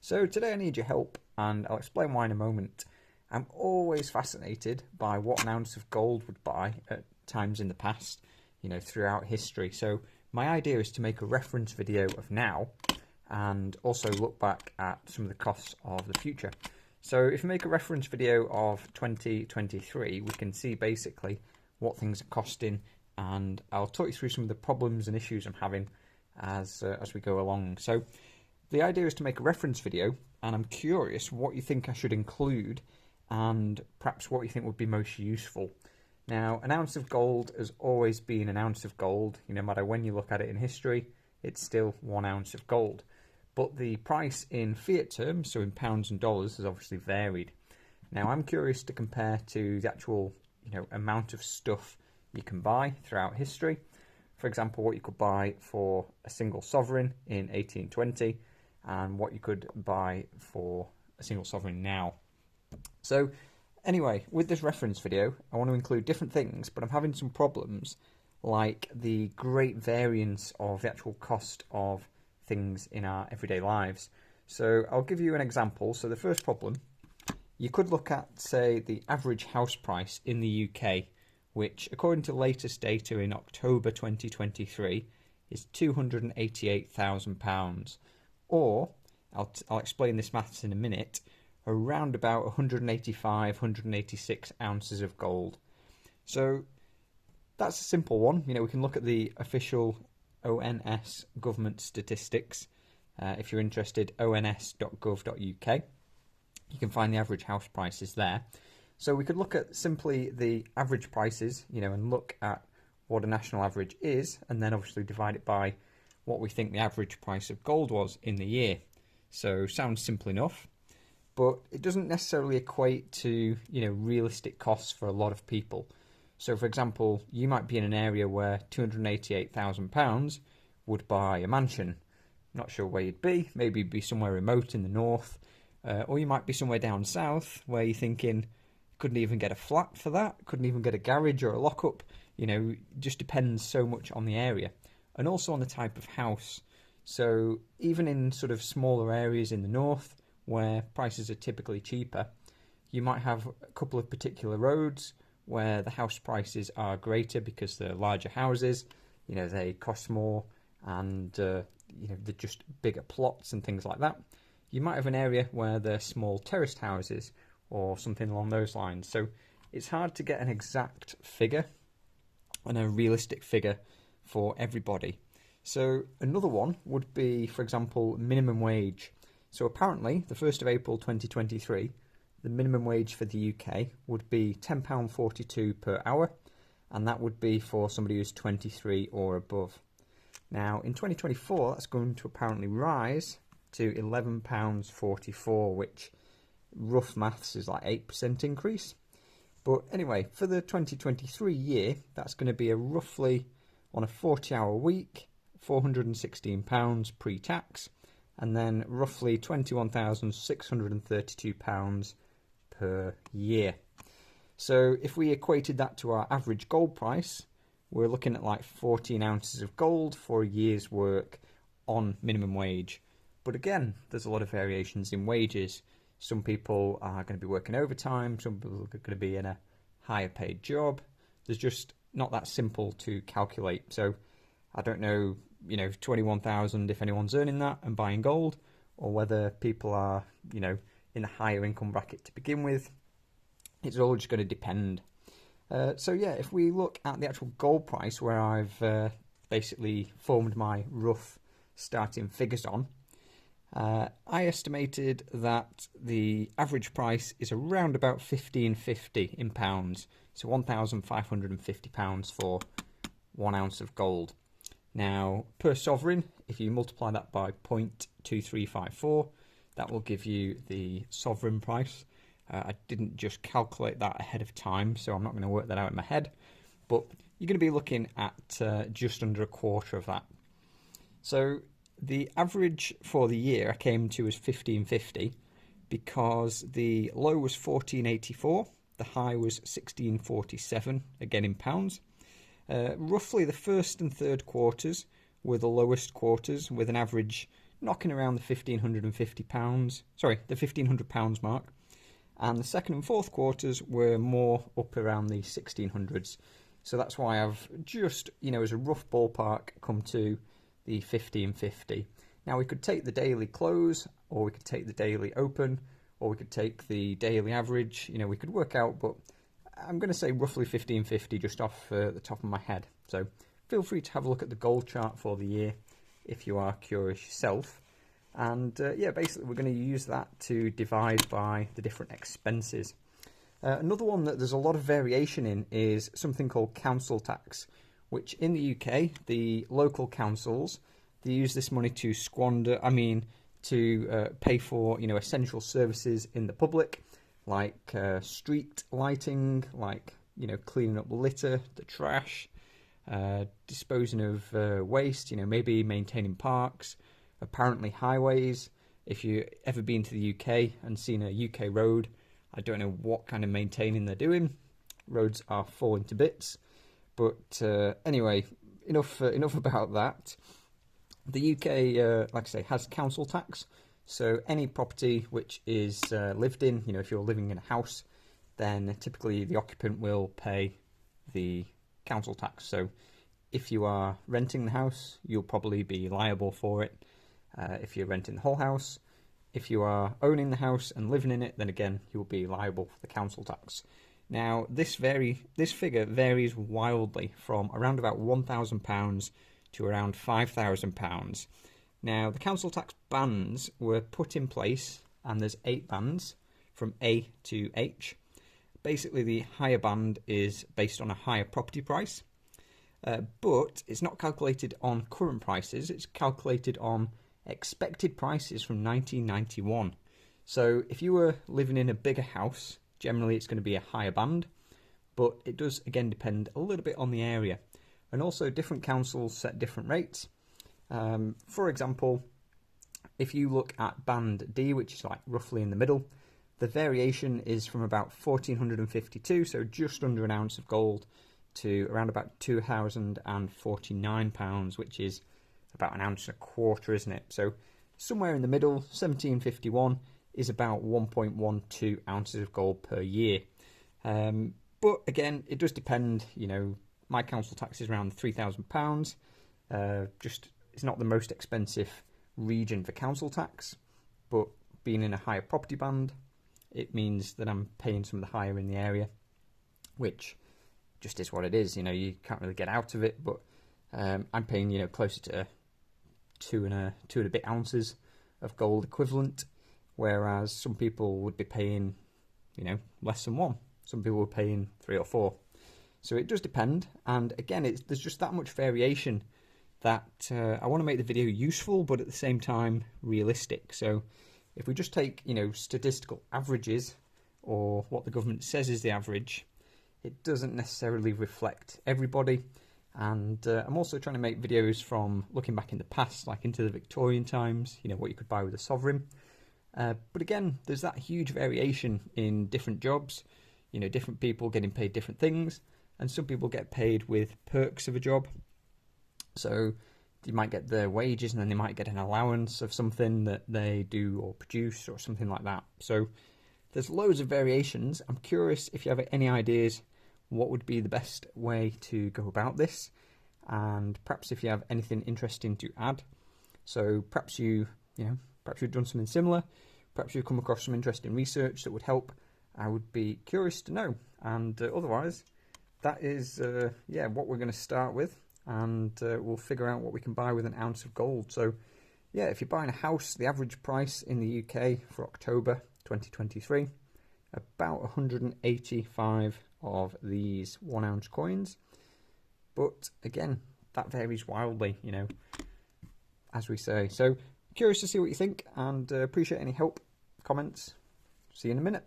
So today I need your help, and I'll explain why in a moment. I'm always fascinated by what an ounce of gold would buy at times in the past, throughout history. So my idea is to make a reference video of now and also look back at some of the costs of the future. So if we make a reference video of 2023, we can see basically what things are costing, and I'll talk you through some of the problems and issues I'm having as we go along. So the idea is to make a reference video, and I'm curious what you think I should include and perhaps what you think would be most useful. Now, an ounce of gold has always been an ounce of gold. No matter when you look at it in history, it's still 1 ounce of gold. But the price in fiat terms, so in pounds and dollars, has obviously varied. Now, I'm curious to compare to the actual, amount of stuff you can buy throughout history. For example, what you could buy for a single sovereign in 1820 and what you could buy for a single sovereign now. So anyway, with this reference video, I want to include different things, but I'm having some problems like the great variance of the actual cost of things in our everyday lives. So I'll give you an example. So the first problem, you could look at, say, the average house price in the UK, which according to latest data in October 2023 is £288,000. Or, I'll explain this maths in a minute, around about 185, 186 ounces of gold. So that's a simple one. We can look at the official ONS government statistics. If you're interested, ons.gov.uk. You can find the average house prices there. So we could look at simply the average prices, and look at what a national average is, and then obviously divide it by what we think the average price of gold was in the year. So sounds simple enough, but it doesn't necessarily equate to, realistic costs for a lot of people. So for example, you might be in an area where £288,000 would buy a mansion. Not sure where you'd be, maybe you'd be somewhere remote in the north, or you might be somewhere down south where you're thinking, couldn't even get a flat for that, couldn't even get a garage or a lockup. It just depends so much on the area and also on the type of house. So even in sort of smaller areas in the north where prices are typically cheaper, you might have a couple of particular roads where the house prices are greater because they're larger houses, they cost more, and they're just bigger plots and things like that. You might have an area where they're small terraced houses or something along those lines. So it's hard to get an exact figure and a realistic figure for everybody. So another one would be, for example, minimum wage. So apparently, the 1st of April 2023, the minimum wage for the UK would be £10.42 per hour, and that would be for somebody who's 23 or above. Now, in 2024, that's going to apparently rise to £11.44, which rough maths is like 8% increase. But anyway, for the 2023 year, that's going to be a roughly, on a 40-hour week, £416 pre-tax, and then roughly £21,632 per year. So if we equated that to our average gold price, we're looking at like 14 ounces of gold for a year's work on minimum wage. But again, there's a lot of variations in wages. Some people are going to be working overtime, some people are going to be in a higher paid job. There's just not that simple to calculate. So I don't know, 21,000 if anyone's earning that and buying gold, or whether people are, in the higher income bracket to begin with. It's all just going to depend. So yeah, if we look at the actual gold price, where I've basically formed my rough starting figures on, I estimated that the average price is around about £1,550 in pounds, so £1,550 for 1 ounce of gold. Now, per sovereign, if you multiply that by 0.2354, that will give you the sovereign price. I didn't just calculate that ahead of time, so I'm not going to work that out in my head, but you're going to be looking at just under a quarter of that. So the average for the year I came to was 1550 because the low was 1484, the high was 1647, again in pounds. Roughly the first and third quarters were the lowest quarters with an average knocking around the £1,550, sorry, the £1,500 mark. And the second and fourth quarters were more up around the 1600s. So that's why I've just, as a rough ballpark, come to the 1550. Now we could take the daily close, or we could take the daily open, or we could take the daily average. We could work out, but I'm going to say roughly 1550 just off the top of my head. So feel free to have a look at the gold chart for the year if you are curious yourself. And basically we're going to use that to divide by the different expenses. Another one that there's a lot of variation in is something called council tax, which in the UK, the local councils, they use this money to to pay for essential services in the public, like street lighting, like cleaning up litter, the trash, disposing of waste, maybe maintaining parks, apparently highways. If you've ever been to the UK and seen a UK road, I don't know what kind of maintaining they're doing. Roads are falling to bits. But anyway, enough about that. The UK, like I say, has council tax. So any property which is lived in, if you're living in a house, then typically the occupant will pay the council tax. So if you are renting the house, you'll probably be liable for it. If you're renting the whole house, if you are owning the house and living in it, then again, you'll be liable for the council tax. Now, this figure varies wildly from around about £1,000 to around £5,000. Now, the council tax bands were put in place, and there's 8 bands from A to H. Basically, the higher band is based on a higher property price, but it's not calculated on current prices. It's calculated on expected prices from 1991. So if you were living in a bigger house, generally it's going to be a higher band, but it does again depend a little bit on the area. And also different councils set different rates. For example, if you look at band D, which is like roughly in the middle, the variation is from about 1452, so just under an ounce of gold, to around about £2,049, which is about an ounce and a quarter, isn't it? So somewhere in the middle, 1751 is about 1.12 ounces of gold per year. But again, it does depend. My council tax is around £3,000. It's not the most expensive region for council tax, but being in a higher property band, it means that I'm paying some of the higher in the area, which just is what it is. You can't really get out of it, but I'm paying closer to two and a bit ounces of gold equivalent, whereas some people would be paying less than 1. Some people were paying 3 or 4. So it does depend, and again, there's just that much variation that I want to make the video useful, but at the same time realistic. So if we just take statistical averages, or what the government says is the average, it doesn't necessarily reflect everybody. And I'm also trying to make videos from looking back in the past, like into the Victorian times, what you could buy with a sovereign. But again, there's that huge variation in different jobs, different people getting paid different things, and some people get paid with perks of a job. So you might get their wages and then they might get an allowance of something that they do or produce or something like that. So there's loads of variations. I'm curious if you have any ideas what would be the best way to go about this, and perhaps if you have anything interesting to add. So perhaps you've done something similar, perhaps you've come across some interesting research that would help. I would be curious to know. And otherwise, that is what we're going to start with, and we'll figure out what we can buy with an ounce of gold. So yeah, if you're buying a house, the average price in the UK for October 2023, about 185 of these 1 ounce coins. But again, that varies wildly, as we say. So curious to see what you think, and appreciate any help, comments. See you in a minute.